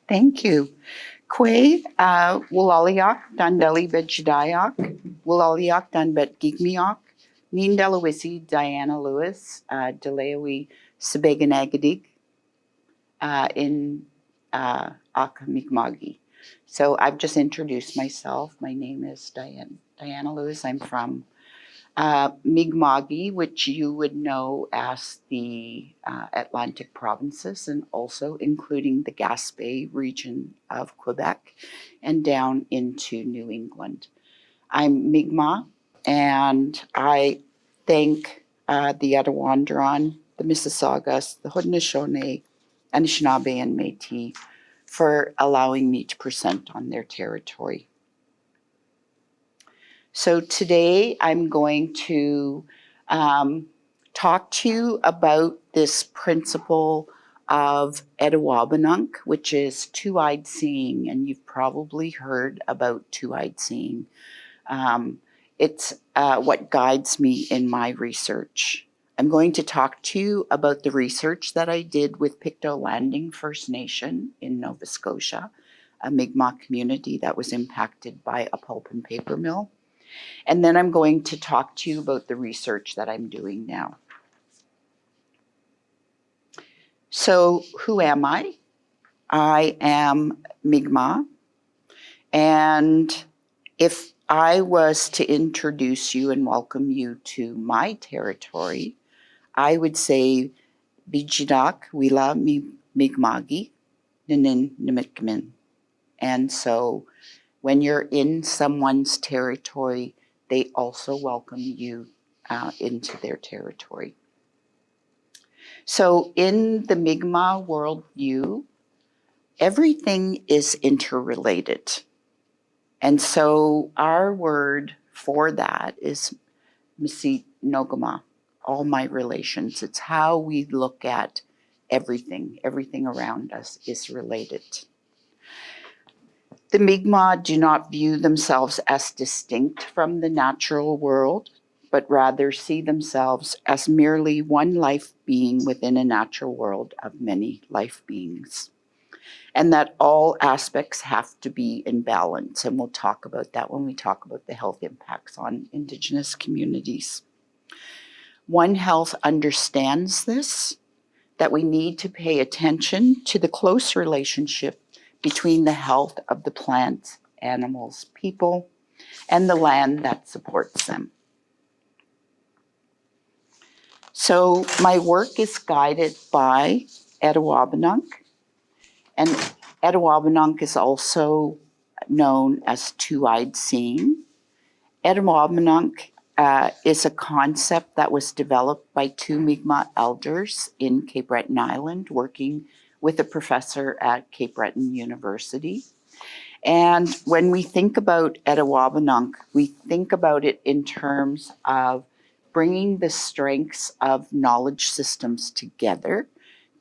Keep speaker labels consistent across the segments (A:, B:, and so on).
A: Thank you. Kwe, Wulaliak, Dandeli Bejdayak, Wulaliak, Danbet Gigmiak, Nindelawisi, Diana Lewis, Delewi Sebeganagadig, in Akamigmagi. So I've just introduced myself. My name is Diana Lewis. I'm from Mi'kma'ki, which you would know as the Atlantic provinces, and also including the Gaspé region of Quebec and down into New England. I'm Mi'kmaq, and I thank the Attawandaron, the Mississaugas, the Haudenosaunee, Anishinaabe, and Métis for allowing me to present on their territory. So today I'm going to talk to you about this principle of Etiwabanunk, which is two-eyed seeing, and you've probably heard about two-eyed seeing. It's what guides me in my research. I'm going to talk to you about the research that I did with Pictou Landing First Nation in Nova Scotia, a Mi'kmaq community that was impacted by a pulp and paper mill. And then I'm going to talk to you about the research that I'm doing now. So who am I? I am Mi'kmaq. And if I was to introduce you and welcome you to my territory, I would say Bijidak Wila Mi'kma'ki Ninin Nimitkamin. And so when you're in someone's territory, they also welcome you into their territory. So in the Mi'kmaq worldview, everything is interrelated. And so our word for that is Misi Nogama, all my relations. It's how we look at everything. Everything around us is related. The Mi'kmaq do not view themselves as distinct from the natural world, but rather see themselves as merely one life being within a natural world of many life beings. And that all aspects have to be in balance. And we'll talk about that when we talk about the health impacts on Indigenous communities. One Health understands this, that we need to pay attention to the close relationship between the health of the plants, animals, people, and the land that supports them. So my work is guided by Etiwabanunk, and Etiwabanunk is also known as two-eyed seeing. Etiwabanunk is a concept that was developed by two Mi'kmaq elders in Cape Breton Island, working with a professor at Cape Breton University. And when we think about Etiwabanunk, we think about it in terms of bringing the strengths of knowledge systems together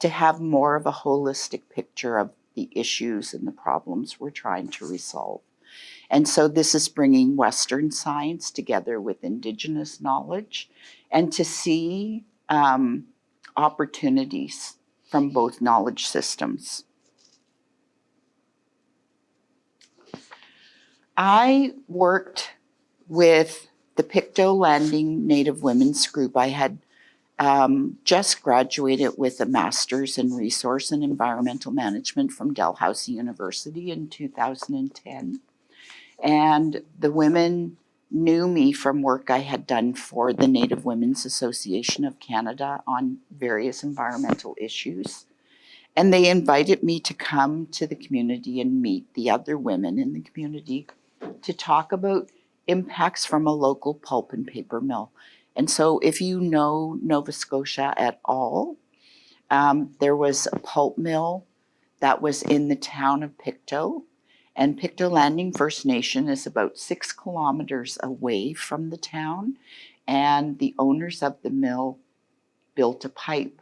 A: to have more of a holistic picture of the issues and the problems we're trying to resolve. And so this is bringing Western science together with Indigenous knowledge and to see opportunities from both knowledge systems. I worked with the Pictou Landing Native Women's Group. I had just graduated with a master's in resource and environmental management from Dalhousie University in 2010. And the women knew me from work I had done for the Native Women's Association of Canada on various environmental issues. And they invited me to come to the community and meet the other women in the community to talk about impacts from a local pulp and paper mill. And so if you know Nova Scotia at all, there was a pulp mill that was in the town of Pictou. And Pictou Landing First Nation is about 6 kilometers away from the town. And the owners of the mill built a pipe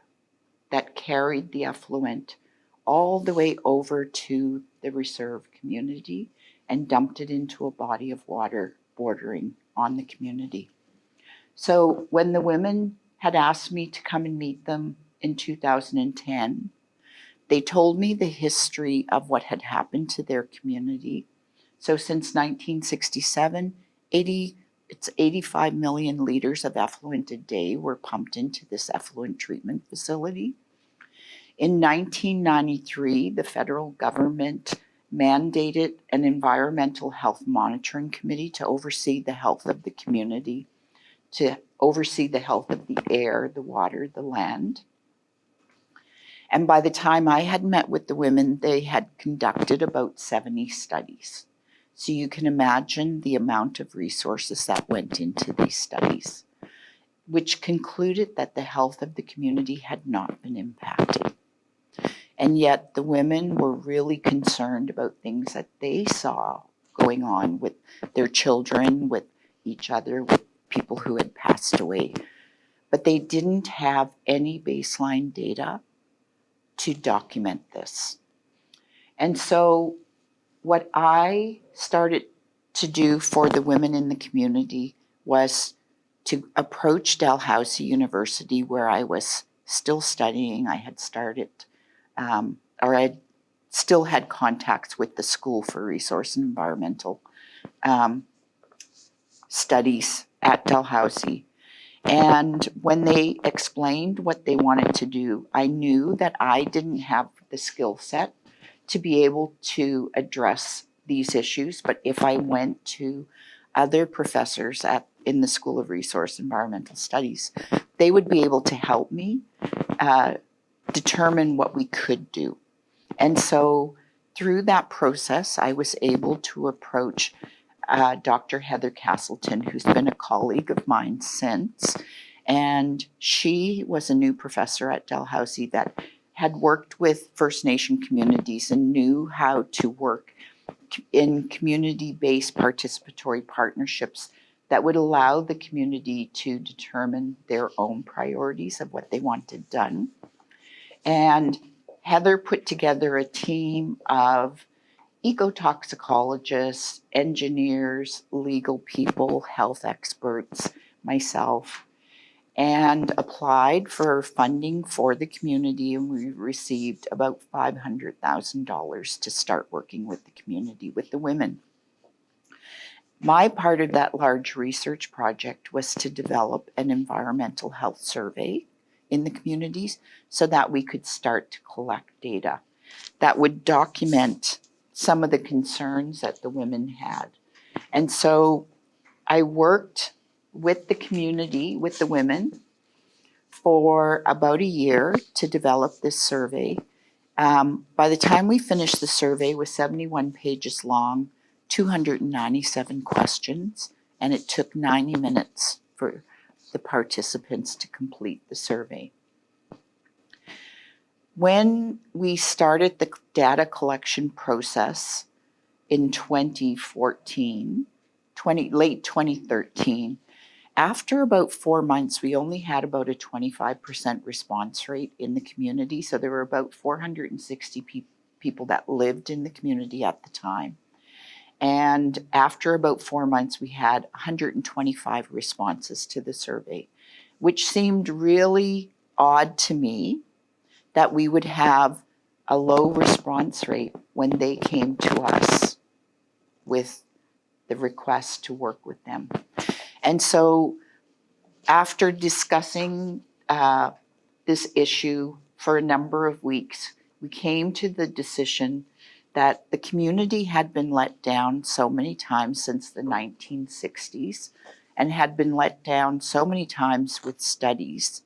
A: that carried the effluent all the way over to the reserve community and dumped it into a body of water bordering on the community. So when the women had asked me to come and meet them in 2010, They told me the history of what had happened to their community. So since 1967, it's 85 million liters of effluent a day were pumped into this effluent treatment facility. In 1993, the federal government mandated an environmental health monitoring committee to oversee the health of the community, to oversee the health of the air, the water, the land. And by the time I had met with the women, they had conducted about 70 studies. So you can imagine the amount of resources that went into these studies, which concluded that the health of the community had not been impacted. And yet the women were really concerned about things that they saw going on with their children, with each other, with people who had passed away. But they didn't have any baseline data to document this. And so what I started to do for the women in the community was to approach Dalhousie University, where I was still studying. I had started, or I still had contacts with the School for Resource and Environmental Studies at Dalhousie. And when they explained what they wanted to do, I knew that I didn't have the skill set to be able to address these issues. But if I went to other professors in the School of Resource and Environmental Studies, they would be able to help me determine what we could do. And so through that process, I was able to approach Dr. Heather Castleton, who's been a colleague of mine since. And she was a new professor at Dalhousie that had worked with First Nation communities and knew how to work in community-based participatory partnerships that would allow the community to determine their own priorities of what they wanted done. And Heather put together a team of ecotoxicologists, engineers, legal people, health experts, myself, and applied for funding for the community, and we received about $500,000 to start working with the community, with the women. My part of that large research project was to develop an environmental health survey in the communities so that we could start to collect data that would document some of the concerns that the women had. And so I worked with the community, with the women, for about a year to develop this survey. By the time we finished the survey, it was 71 pages long, 297 questions, and it took 90 minutes for the participants to complete the survey. When we started the data collection process in 2014, late 2013, after about 4 months, we only had about a 25% response rate in the community. So there were about 460 people that lived in the community at the time. And after about 4 months, we had 125 responses to the survey, which seemed really odd to me that we would have a low response rate when they came to us with the request to work with them. And so after discussing this issue for a number of weeks, we came to the decision that the community had been let down so many times since the 1960s and had been let down so many times with studies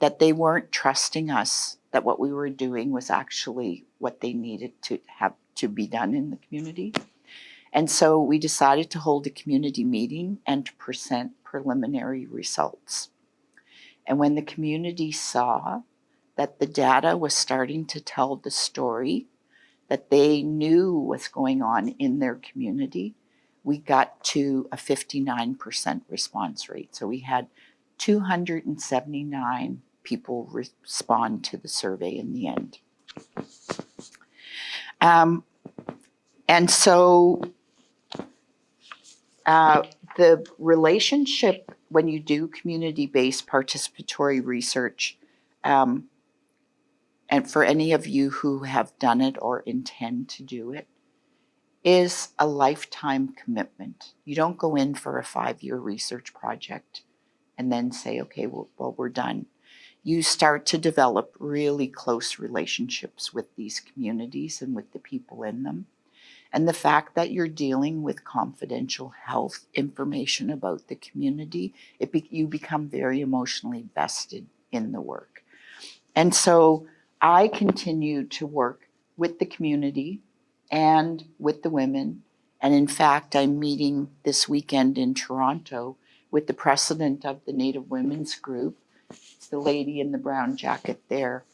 A: that they weren't trusting us that what we were doing was actually what they needed to have to be done in the community. And so we decided to hold a community meeting and to present preliminary results. And when the community saw that the data was starting to tell the story that they knew was going on in their community, we got to a 59% response rate. So we had 279 people respond to the survey in the end. And so the relationship when you do community-based participatory research, and and for any of you who have done it or intend to do it, is a lifetime commitment. You don't go in for a 5-year research project and then say, okay, well, we're done. You start to develop really close relationships with these communities and with the people in them. And the fact that you're dealing with confidential health information about the community, you become very emotionally vested in the work. And so I continue to work with the community and with the women. And in fact, I'm meeting this weekend in Toronto with the president of the Native Women's Group. It's the lady in the brown jacket there,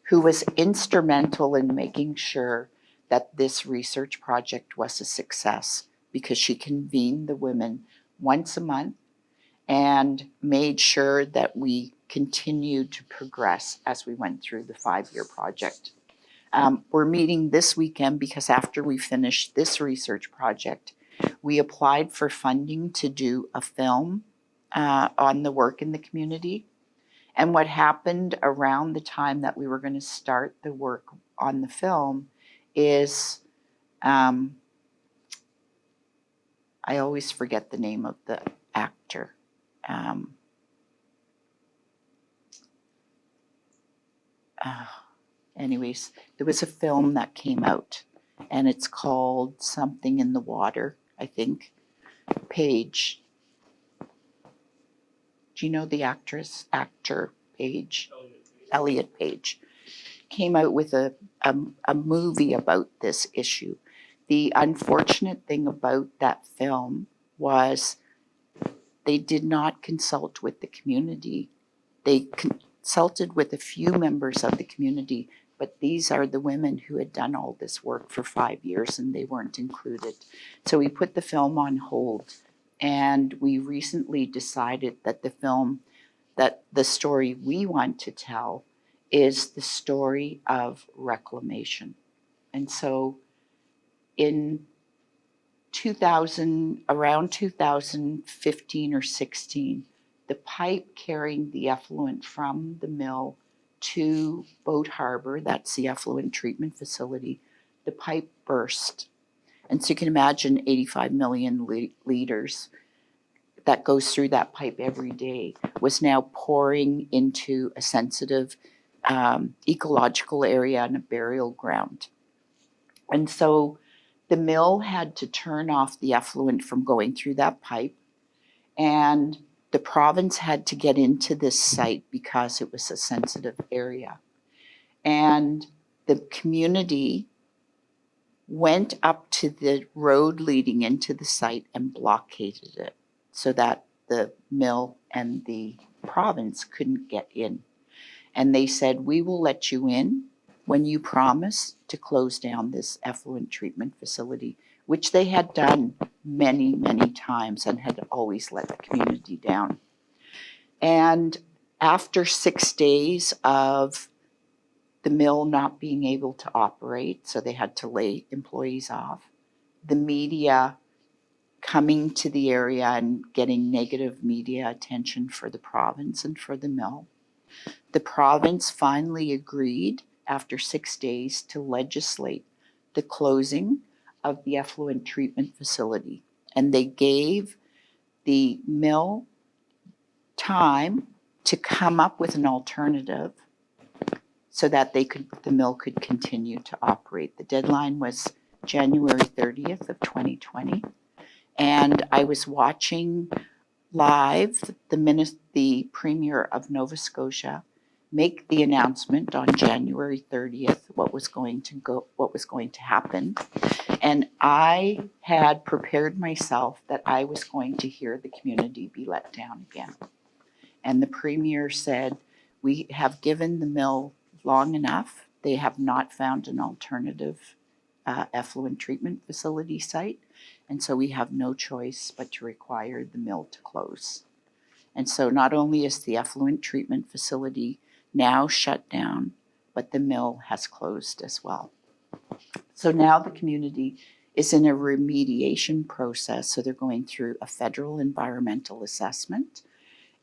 A: who was instrumental in making sure that this research project was a success, because she convened the women once a month and made sure that we continued to progress as we went through the 5-year project. We're meeting this weekend because after we finished this research project, we applied for funding to do a film on the work in the community. And what happened around the time that we were going to start the work on the film is, I always forget the name of the actor. Anyways, there was a film that came out, and it's called Something in the Water, I think. Page. Do you know the actor Page? Elliot Page. Came out with a movie about this issue. The unfortunate thing about that film was they did not consult with the community. They consulted with a few members of the community, but these are the women who had done all this work for 5 years and they weren't included. So we put the film on hold, and we recently decided that the story we want to tell is the story of reclamation. And so in around 2015 or 16, the pipe carrying the effluent from the mill to Boat Harbor, that's the effluent treatment facility, the pipe burst. And so you can imagine 85 million liters that goes through that pipe every day was now pouring into a sensitive ecological area and a burial ground. And so the mill had to turn off the effluent from going through that pipe, and the province had to get into this site because it was a sensitive area. And the community went up to the road leading into the site and blockaded it so that the mill and the province couldn't get in. And they said, we will let you in when you promise to close down this effluent treatment facility, which they had done many, many times and had always let the community down. And after 6 days of the mill not being able to operate, so they had to lay employees off, the media coming to the area and getting negative media attention for the province and for the mill, the province finally agreed after 6 days to legislate the closing of the effluent treatment facility. And they gave the mill time to come up with an alternative so that the mill could continue to operate. The deadline was January 30th of 2020. And I was watching live the Premier of Nova Scotia make the announcement on January 30th what was going to happen. And I had prepared myself that I was going to hear the community be let down again. And the Premier said, we have given the mill long enough. They have not found an alternative effluent treatment facility site. And so we have no choice but to require the mill to close. And so not only is the effluent treatment facility now shut down, but the mill has closed as well. So now the community is in a remediation process. So they're going through a federal environmental assessment.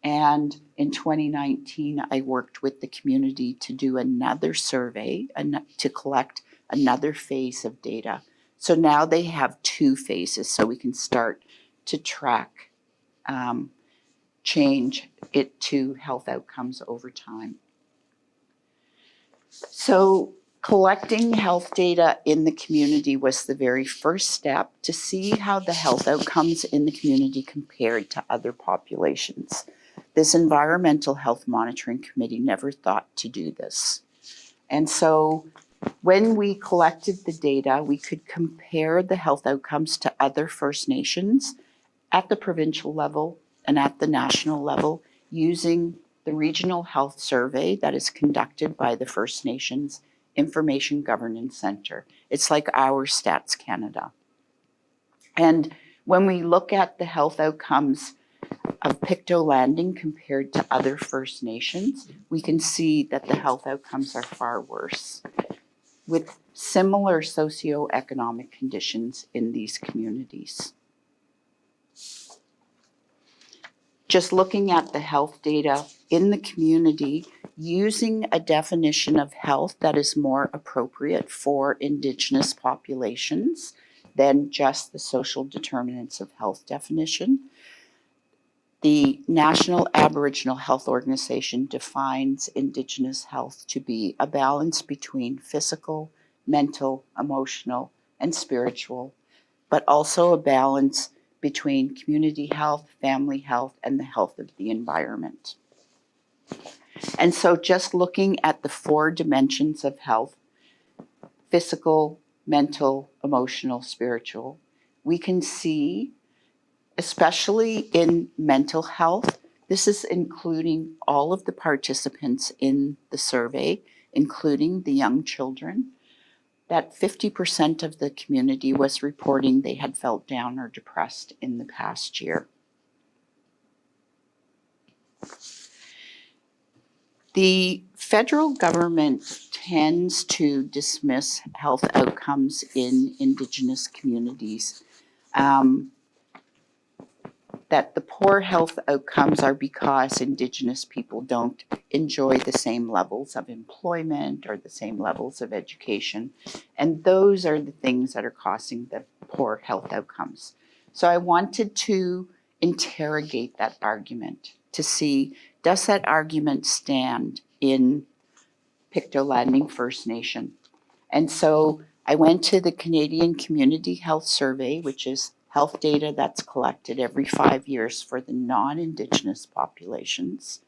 A: And in 2019, I worked with the community to do another survey and to collect another phase of data. So now they have two phases, so we can start to track change it to health outcomes over time. So collecting health data in the community was the very first step to see how the health outcomes in the community compared to other populations. This Environmental Health Monitoring Committee never thought to do this. And so when we collected the data, we could compare the health outcomes to other First Nations at the provincial level and at the national level using the Regional Health Survey that is conducted by the First Nations Information Governance Centre. It's like our Stats Canada. And when we look at the health outcomes of Pictou Landing compared to other First Nations, we can see that the health outcomes are far worse, with similar socioeconomic conditions in these communities. Just looking at the health data in the community, using a definition of health that is more appropriate for Indigenous populations than just the social determinants of health definition. The National Aboriginal Health Organization defines Indigenous health to be a balance between physical, mental, emotional, and spiritual, but also a balance between community health, family health, and the health of the environment. And so just looking at the 4 dimensions of health, physical, mental, emotional, spiritual, we can see, especially in mental health, this is including all of the participants in the survey, including the young children, that 50% of the community was reporting they had felt down or depressed in the past year. The federal government tends to dismiss health outcomes in Indigenous communities. That the poor health outcomes are because Indigenous people don't enjoy the same levels of employment or the same levels of education. And those are the things that are causing the poor health outcomes. So I wanted to interrogate that argument to see, does that argument stand in Pictou Landing First Nation? And so I went to the Canadian Community Health Survey, which is health data that's collected every 5 years for the non-Indigenous populations.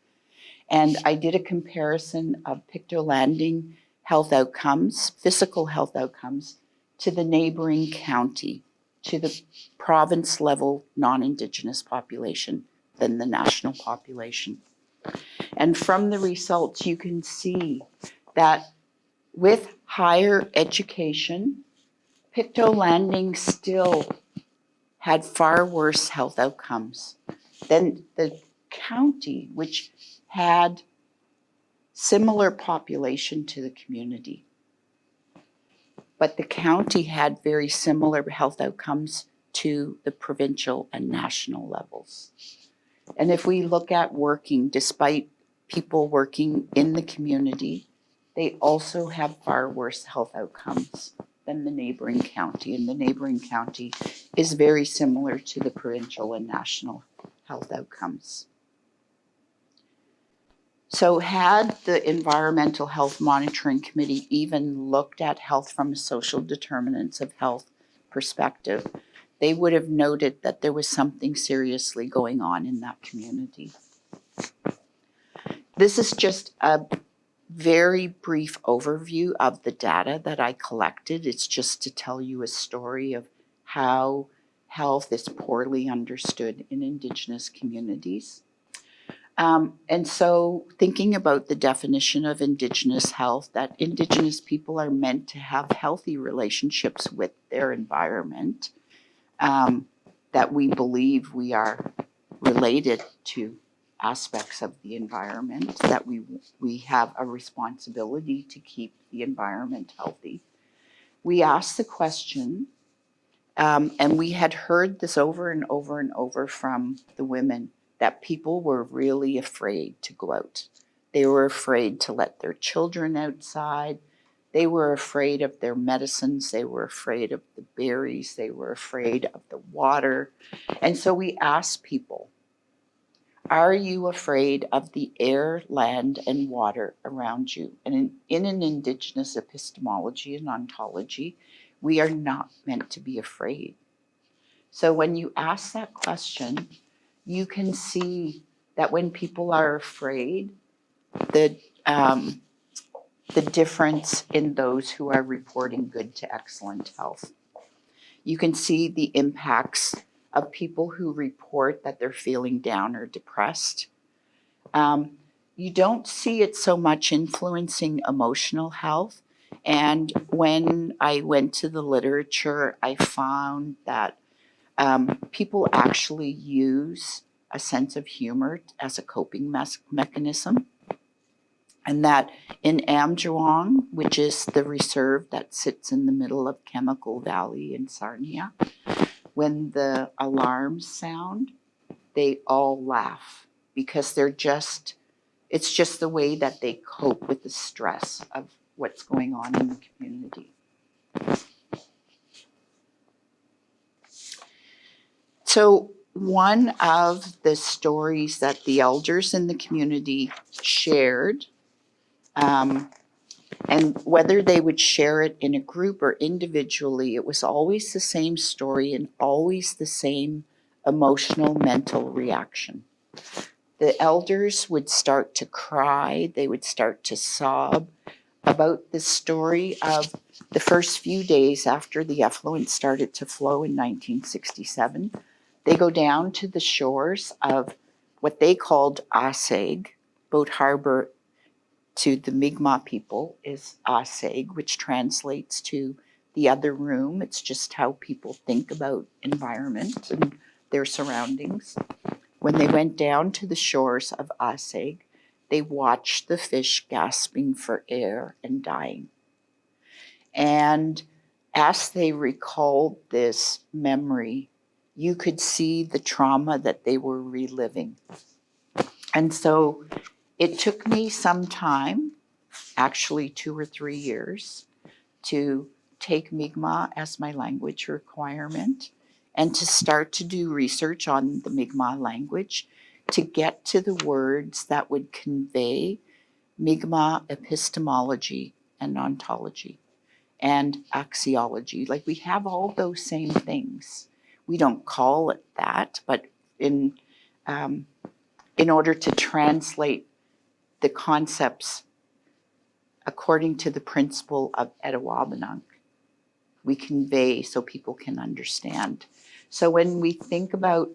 A: And I did a comparison of Pictou Landing health outcomes, physical health outcomes, to the neighboring county, to the province level non-Indigenous population than the national population. And from the results, you can see that with higher education, Pictou Landing still had far worse health outcomes than the county, which had similar population to the community. But the county had very similar health outcomes to the provincial and national levels. And if we look at working, despite people working in the community, they also have far worse health outcomes than the neighboring county. And the neighboring county is very similar to the provincial and national health outcomes. So had the Environmental Health Monitoring Committee even looked at health from a social determinants of health perspective, they would have noted that there was something seriously going on in that community. This is just a very brief overview of the data that I collected. It's just to tell you a story of how health is poorly understood in Indigenous communities. And so thinking about the definition of Indigenous health, that Indigenous people are meant to have healthy relationships with their environment, that we believe we are related to aspects of the environment, that we have a responsibility to keep the environment healthy. We asked the question, and we had heard this over and over and over from the women, that people were really afraid to go out. They were afraid to let their children outside. They were afraid of their medicines. They were afraid of the berries. They were afraid of the water. And so we asked people, are you afraid of the air, land, and water around you? And in an Indigenous epistemology and ontology, we are not meant to be afraid. So when you ask that question, you can see that when people are afraid, the difference in those who are reporting good to excellent health. You can see the impacts of people who report that they're feeling down or depressed. You don't see it so much influencing emotional health. And when I went to the literature, I found that people actually use a sense of humor as a coping mechanism. And that in Amjuang, which is the reserve that sits in the middle of Chemical Valley in Sarnia, when the alarms sound, they all laugh because it's just the way that they cope with the stress of what's going on in the community. So one of the stories that the elders in the community shared, and whether they would share it in a group or individually, it was always the same story and always the same emotional, mental reaction. The elders would start to cry, they would start to sob about the story of the first few days after the effluent started to flow in 1967. They go down to the shores of what they called Aseg. Boat Harbor to the Mi'kmaq people is Aseg, which translates to the other room. It's just how people think about environment and their surroundings. When they went down to the shores of Aseg, they watched the fish gasping for air and dying. And as they recalled this memory, you could see the trauma that they were reliving. And so it took me some time, actually 2 or 3 years, to take Mi'kmaq as my language requirement and to start to do research on the Mi'kmaq language to get to the words that would convey Mi'kmaq epistemology and ontology and axiology. Like, we have all those same things. We don't call it that, but in order to translate the concepts according to the principle of Etawabanunk, we convey so people can understand. So when we think about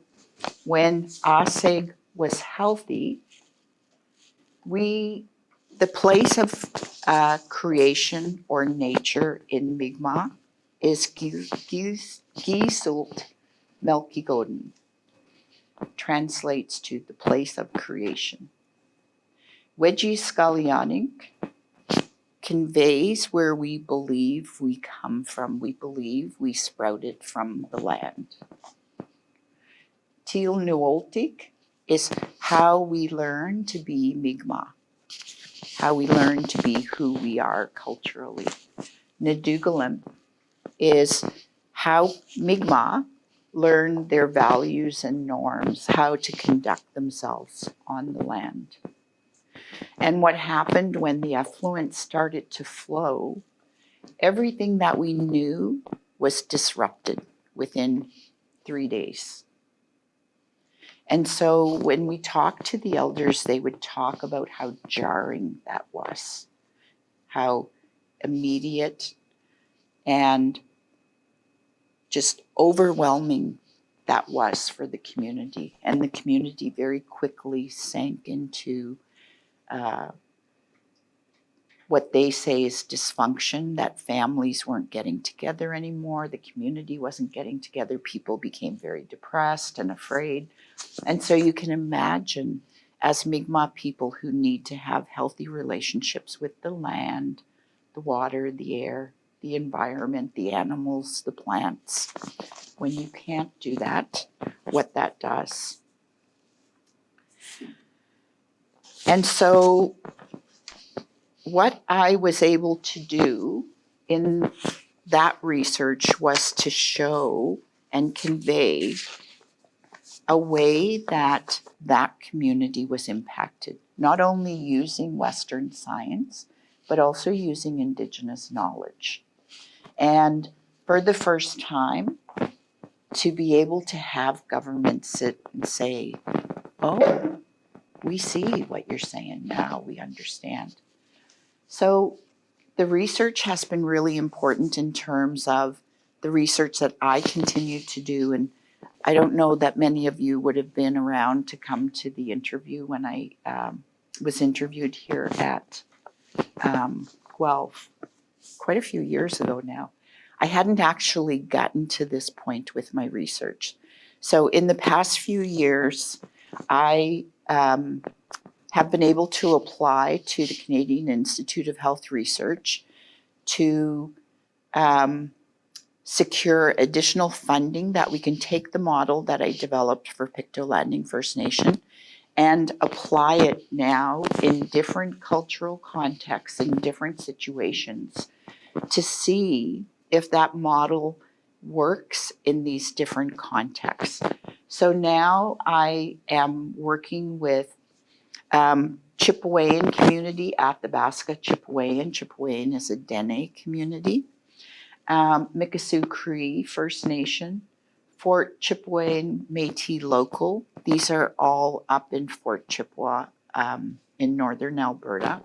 A: when Aseg was healthy, the place of creation or nature in Mi'kmaq is Gisult Melkigoden, translates to the place of creation. Wedgie Skalyanik conveys where we believe we come from. We believe we sprouted from the land. Teal Nuoltik is how we learn to be Mi'kmaq, how we learn to be who we are culturally. Nadugalim is how Mi'kmaq learn their values and norms, how to conduct themselves on the land. And what happened when the effluent started to flow, everything that we knew was disrupted within 3 days. And so when we talked to the elders, they would talk about how jarring that was, how immediate and just overwhelming that was for the community. And the community very quickly sank into what they say is dysfunction, that families weren't getting together anymore, the community wasn't getting together, people became very depressed and afraid. And so you can imagine, as Mi'kmaq people who need to have healthy relationships with the land, the water, the air, the environment, the animals, the plants, when you can't do that, what that does. And so what I was able to do in that research was to show and convey a way that that community was impacted, not only using Western science, but also using Indigenous knowledge. And for the first time, to be able to have government sit and say, oh, we see what you're saying now, we understand. So the research has been really important in terms of the research that I continue to do. And I don't know that many of you would have been around to come to the interview when I was interviewed here at Guelph quite a few years ago now. I hadn't actually gotten to this point with my research. So in the past few years, I have been able to apply to the Canadian Institute of Health Research to secure additional funding that we can take the model that I developed for Pictou Landing First Nation and apply it now in different cultural contexts, in different situations, to see if that model works in these different contexts. So now I am working with Chipewyan community, Athabasca Chipewyan. Chipewyan is a Dene community. Mikisew Cree First Nation, Fort Chipewyan Métis Local. These are all up in Fort Chippewa in northern Alberta.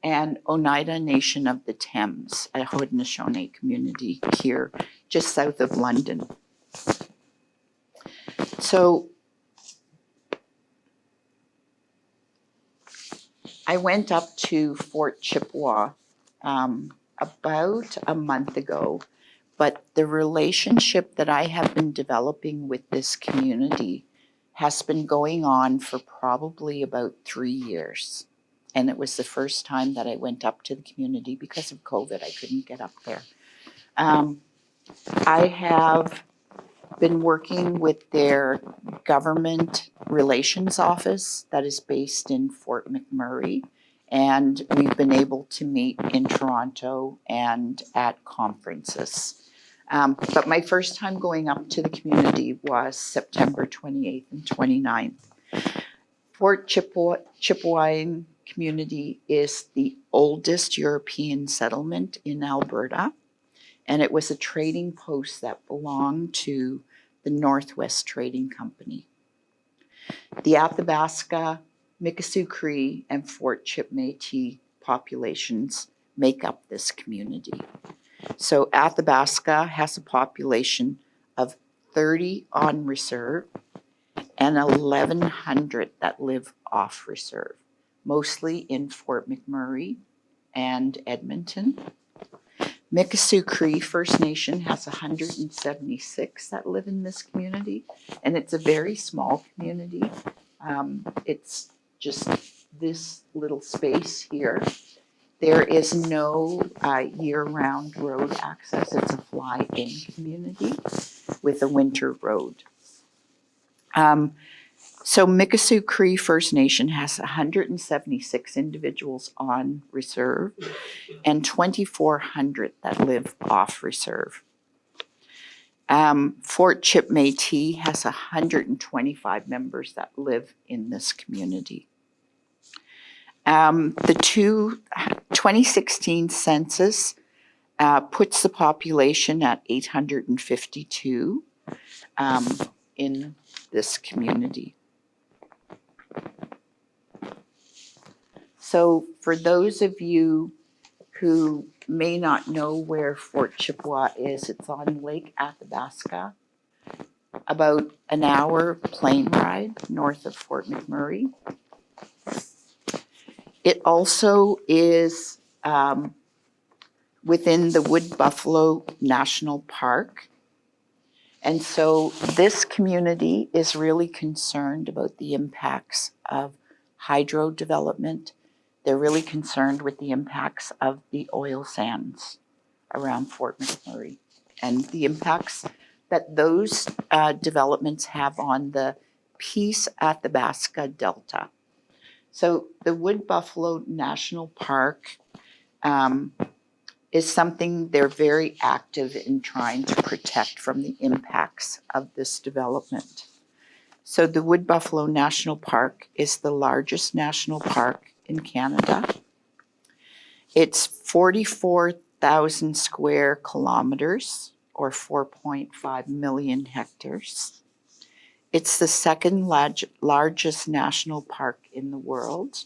A: And Oneida Nation of the Thames, a Haudenosaunee community here just south of London. So I went up to Fort Chippewa about a month ago, but the relationship that I have been developing with this community has been going on for probably about 3 years. And it was the first time that I went up to the community because of COVID. I couldn't get up there. I have been working with their government relations office that is based in Fort McMurray. And we've been able to meet in Toronto and at conferences. But my first time going up to the community was September 28th and 29th. Fort Chipewyan community is the oldest European settlement in Alberta, and it was a trading post that belonged to the Northwest Trading Company. The Athabasca, Mikisew Cree, and Fort Chip Métis populations make up this community. So Athabasca has a population of 30 on reserve and 1,100 that live off reserve, mostly in Fort McMurray and Edmonton. Mikisew Cree First Nation has 176 that live in this community, and it's a very small community. It's just this little space here. There is no year-round road access. It's a fly-in community with a winter road. So Mikisew Cree First Nation has 176 individuals on reserve and 2,400 that live off reserve. Fort Chip Métis has 125 members that live in this community. The 2016 census puts the population at 852 in this community. So for those of you who may not know where Fort Chippewa is, it's on Lake Athabasca, about an hour plane ride north of Fort McMurray. It also is within the Wood Buffalo National Park. And so this community is really concerned about the impacts of hydro development. They're really concerned with the impacts of the oil sands around Fort McMurray and the impacts that those developments have on the Peace Athabasca Delta. So the Wood Buffalo National Park is something they're very active in trying to protect from the impacts of this development. So the Wood Buffalo National Park is the largest national park in Canada. It's 44,000 square kilometers, or 4.5 million hectares. It's the second largest national park in the world.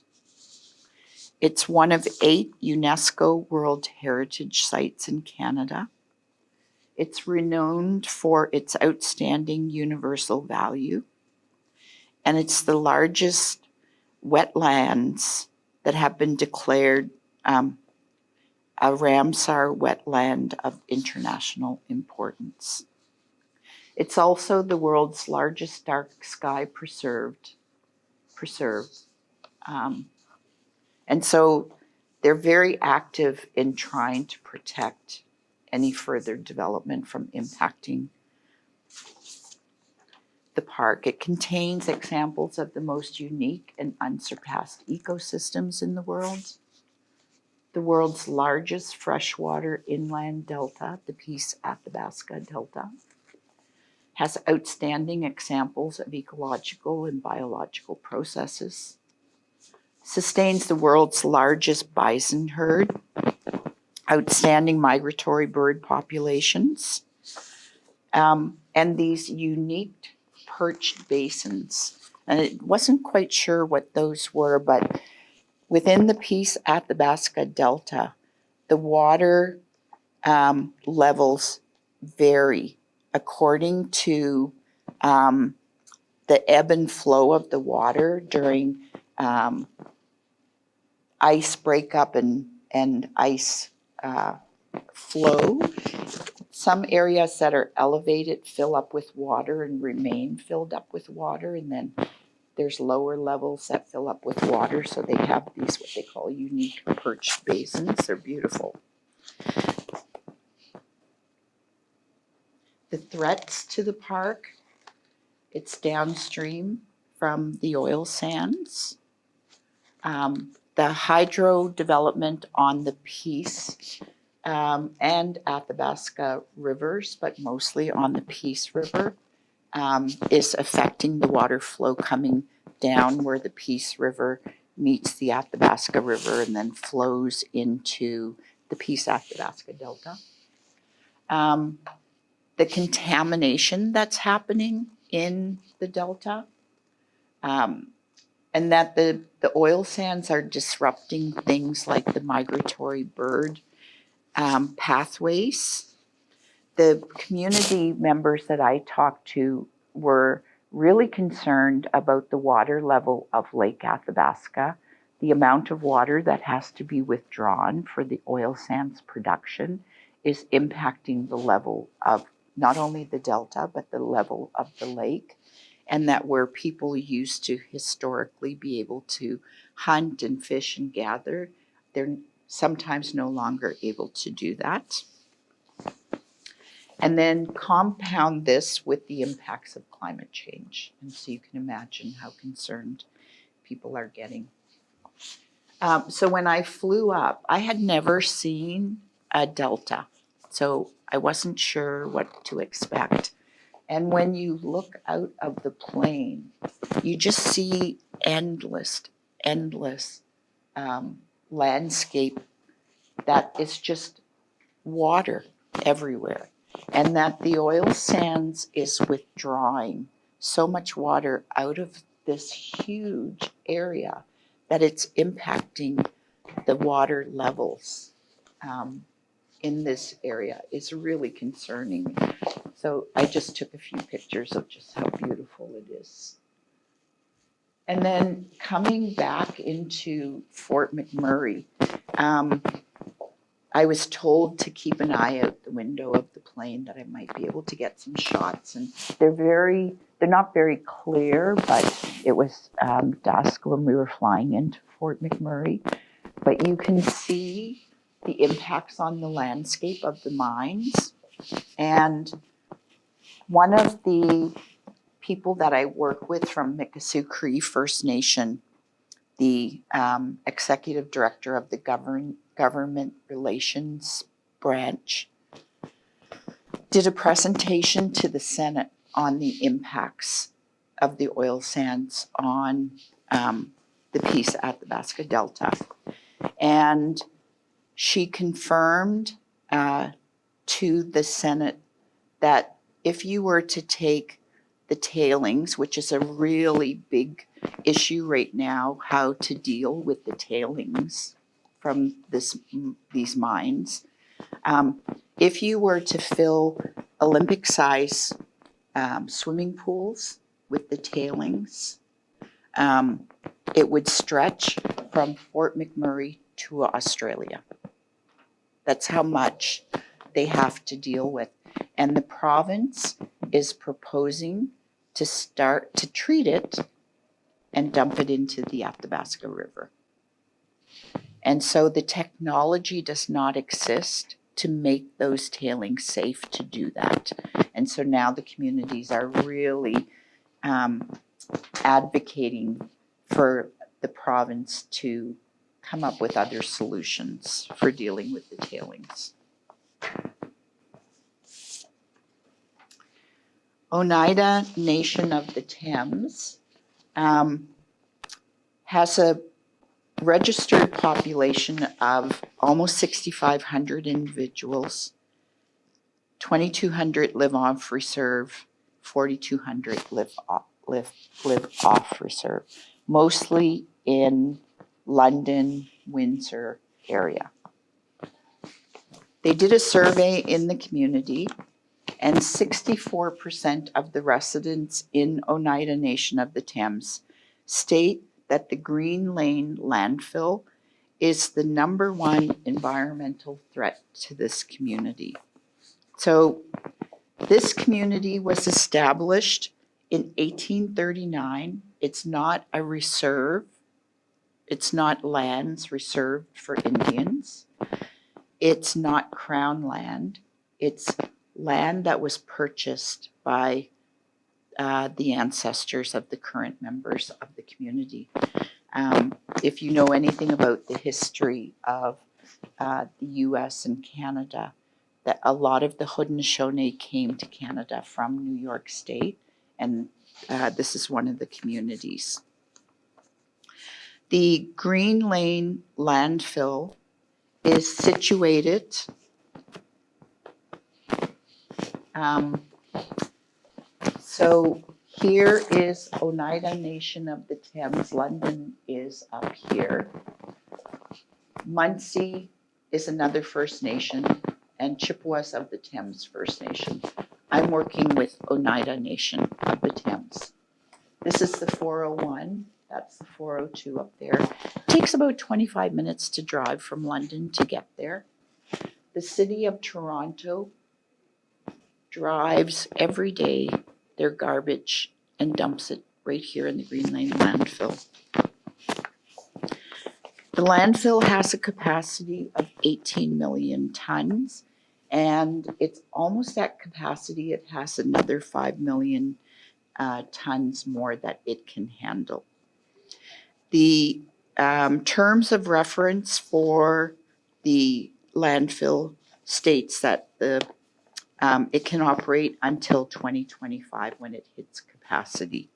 A: It's one of 8 UNESCO World Heritage Sites in Canada. It's renowned for its outstanding universal value. And it's the largest wetlands that have been declared a Ramsar wetland of international importance. It's also the world's largest dark sky preserve. And so they're very active in trying to protect any further development from impacting the park. It contains examples of the most unique and unsurpassed ecosystems in the world's largest freshwater inland delta, the Peace Athabasca Delta, has outstanding examples of ecological and biological processes, sustains the world's largest bison herd, outstanding migratory bird populations, and these unique perched basins. And it wasn't quite sure what those were, but within the Peace Athabasca Delta, the water levels vary according to the ebb and flow of the water during ice breakup and ice flow. Some areas that are elevated fill up with water and remain filled up with water, and then there's lower levels that fill up with water, so they have these what they call unique perched basins. They're beautiful. The threats to the park, it's downstream from the oil sands. The hydro development on the Peace and Athabasca rivers, but mostly on the Peace River, is affecting the water flow coming down where the Peace River meets the Athabasca River and then flows into the Peace Athabasca Delta. The contamination that's happening in the Delta, and that the oil sands are disrupting things like the migratory bird pathways. The community members that I talked to were really concerned about the water level of Lake Athabasca, the amount of water that has to be withdrawn for the oil sands production is impacting the level of not only the delta, but the level of the lake, and that where people used to historically be able to hunt and fish and gather, they're sometimes no longer able to do that. And then compound this with the impacts of climate change. And so you can imagine how concerned people are getting. So when I flew up, I had never seen a delta, so I wasn't sure what to expect. And when you look out of the plane, you just see endless landscape that is just water everywhere. And that the oil sands is withdrawing so much water out of this huge area that it's impacting the water levels in this area. Is really concerning. So I just took a few pictures of just how beautiful it is. And then coming back into Fort McMurray, I was told to keep an eye out the window of the plane that I might be able to get some shots. And they're not very clear, but it was dusk when we were flying into Fort McMurray. But you can see the impacts on the landscape of the mines. And one of the people that I work with from Mikisew Cree First Nation the executive director of the government relations branch, did a presentation to the Senate on the impacts of the oil sands on the Peace Athabasca Delta. And she confirmed to the Senate that if you were to take the tailings, which is a really big issue right now, how to deal with the tailings from these mines, if you were to fill Olympic-size swimming pools with the tailings, it would stretch from Fort McMurray to Australia. That's how much they have to deal with. And the province is proposing to start to treat it and dump it into the Athabasca River. And so the technology does not exist to make those tailings safe to do that. And so now the communities are really advocating for the province to come up with other solutions for dealing with the tailings. Oneida Nation of the Thames has a registered population of almost 6,500 individuals. 2,200 live off reserve, 4,200 live off reserve, mostly in London, Windsor area. They did a survey in the community, and 64% of the residents in Oneida Nation of the Thames state that the Green Lane landfill is the #1 environmental threat to this community. So this community was established in 1839. It's not a reserve. It's not lands reserved for Indians. It's not crown land. It's land that was purchased by the ancestors of the current members of the community. If you know anything about the history of the US and Canada, that a lot of the Haudenosaunee came to Canada from New York State, and this is one of the communities. The Green Lane landfill is situated so here is Oneida Nation of the Thames. London is up here. Munsee is another First Nation, and Chippewas of the Thames First Nation. I'm working with Oneida Nation of the Thames. This is the 401. That's the 402 up there. It takes about 25 minutes to drive from London to get there. The City of Toronto drives every day their garbage and dumps it right here in the Green Lane landfill. The landfill has a capacity of 18 million tons, and it's almost at capacity. It has another 5 million tons more that it can handle. The terms of reference for the landfill states that it can operate until 2025 when it hits capacity.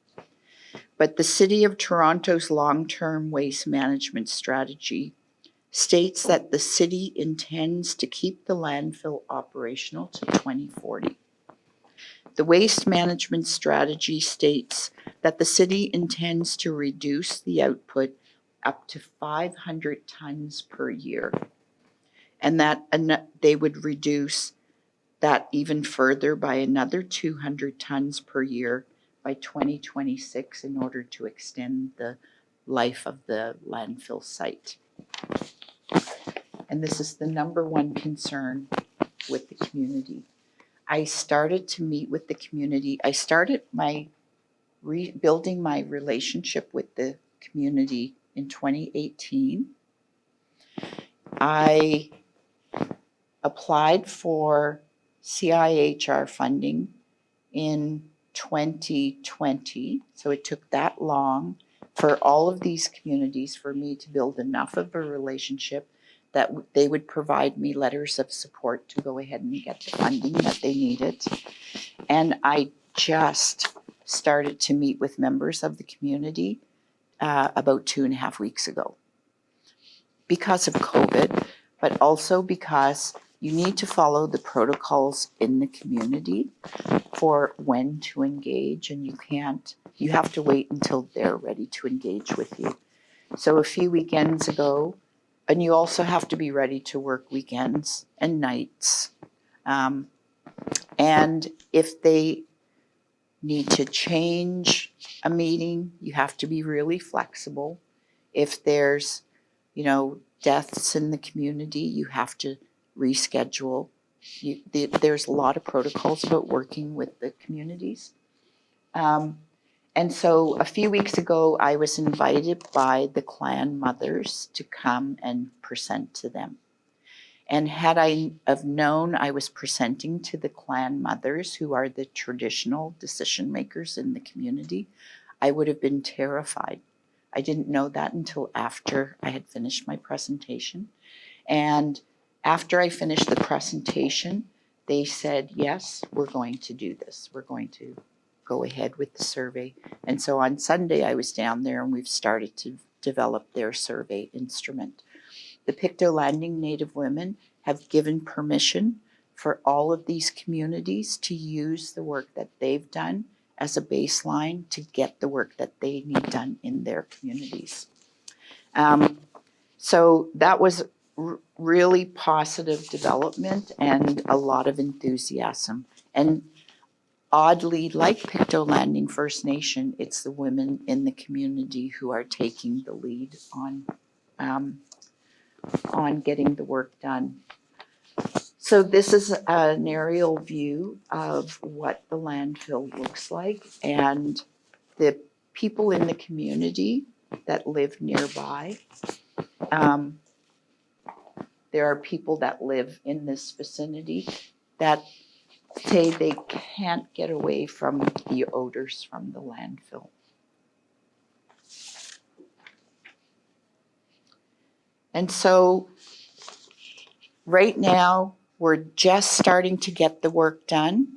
A: But the City of Toronto's long-term waste management strategy states that the city intends to keep the landfill operational to 2040. The waste management strategy states that the city intends to reduce the output up to 500 tons per year, and that they would reduce that even further by another 200 tons per year by 2026 in order to extend the life of the landfill site. And this is the #1 concern with the community. I started to meet with the community. I started building my relationship with the community in 2018. I applied for CIHR funding in 2020, so it took that long for all of these communities, for me to build enough of a relationship that they would provide me letters of support to go ahead and get the funding that they needed. And I just started to meet with members of the community about 2.5 weeks ago because of COVID, but also because you need to follow the protocols in the community for when to engage, and you have to wait until they're ready to engage with you. So a few weekends ago, and you also have to be ready to work weekends and nights. And if they need to change a meeting, you have to be really flexible. If there's, deaths in the community, you have to reschedule. There's a lot of protocols about working with the communities. And so a few weeks ago, I was invited by the clan mothers to come and present to them. And had I have known I was presenting to the clan mothers, who are the traditional decision makers in the community, I would have been terrified. I didn't know that until after I had finished my presentation. And after I finished the presentation, they said, yes, we're going to do this. We're going to go ahead with the survey. And so on Sunday, I was down there and we've started to develop their survey instrument. The Pictou Landing Native women have given permission for all of these communities to use the work that they've done as a baseline to get the work that they need done in their communities. So that was really positive development and a lot of enthusiasm. And oddly, like Pictou Landing First Nation, it's the women in the community who are taking the lead on getting the work done. So this is an aerial view of what the landfill looks like, and the people in the community that live nearby. There are people that live in this vicinity that say they can't get away from the odors from the landfill. And so right now, we're just starting to get the work done.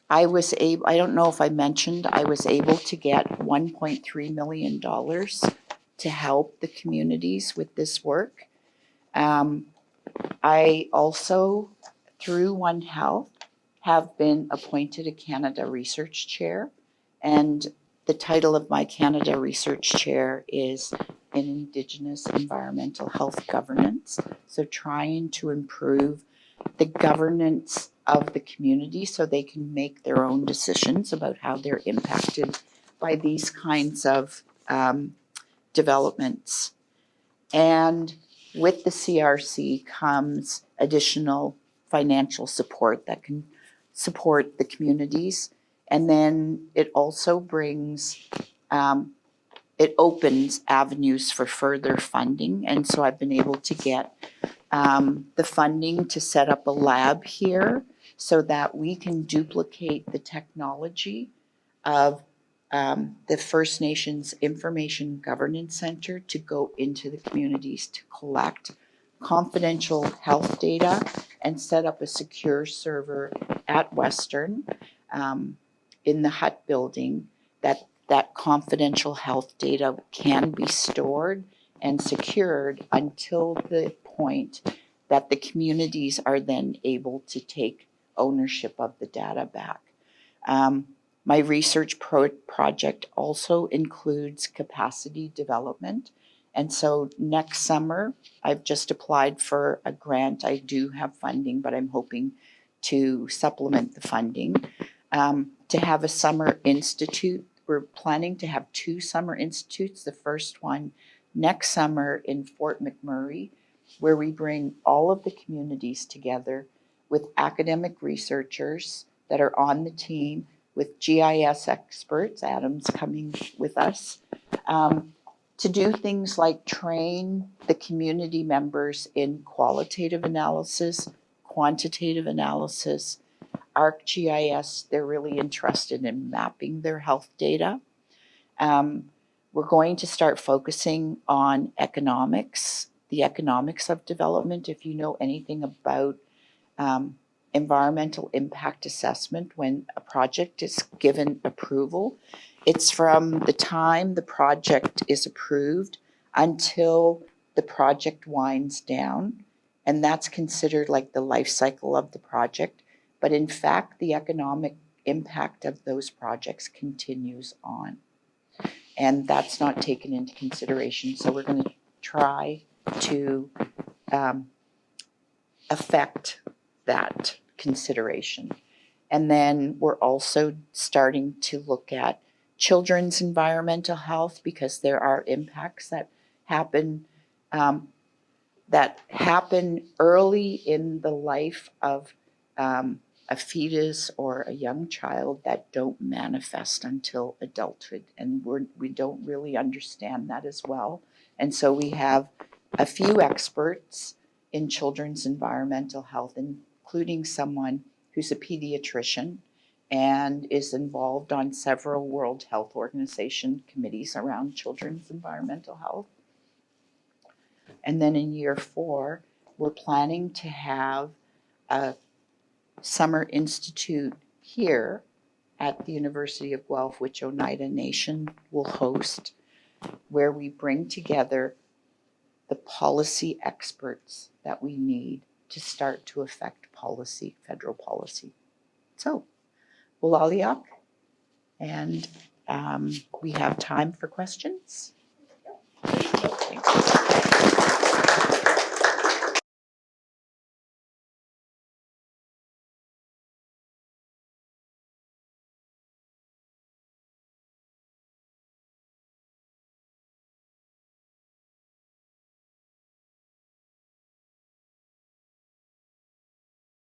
A: I don't know if I mentioned, I was able to get $1.3 million to help the communities with this work. I also, through One Health, have been appointed a Canada Research Chair, and the title of my Canada Research Chair is in Indigenous Environmental Health Governance. So trying to improve the governance of the community so they can make their own decisions about how they're impacted by these kinds of developments. And with the CRC comes additional financial support that can support the communities. And then it also brings, it opens avenues for further funding. And so I've been able to get the funding to set up a lab here so that we can duplicate the technology of the First Nations Information Governance Center to go into the communities to collect confidential health data and set up a secure server at Western in the Hut building that confidential health data can be stored and secured until the point that the communities are then able to take ownership of the data back. My research project also includes capacity development. And so next summer, I've just applied for a grant. I do have funding, but I'm hoping to supplement the funding to have a summer institute. We're planning to have 2 summer institutes. The first one next summer in Fort McMurray, where we bring all of the communities together with academic researchers that are on the team, with GIS experts, Adam's coming with us, to do things like train the community members in qualitative analysis, quantitative analysis, ArcGIS. They're really interested in mapping their health data. We're going to start focusing on economics, the economics of development. If you know anything about environmental impact assessment, when a project is given approval, it's from the time the project is approved until the project winds down. And that's considered like the life cycle of the project. But in fact, the economic impact of those projects continues on. And that's not taken into consideration. So we're going to try to affect that consideration. And then we're also starting to look at children's environmental health, because there are impacts that happen early in the life of a fetus or a young child that don't manifest until adulthood. And we don't really understand that as well. And so we have a few experts in children's environmental health, including someone who's a pediatrician and is involved on several World Health Organization committees around children's environmental health. And then in year 4, we're planning to have a summer institute here at the University of Guelph, which Oneida Nation will host, where we bring together the policy experts that we need to start to affect policy, federal policy. So, Bulaliak, and we have time for questions. Thanks.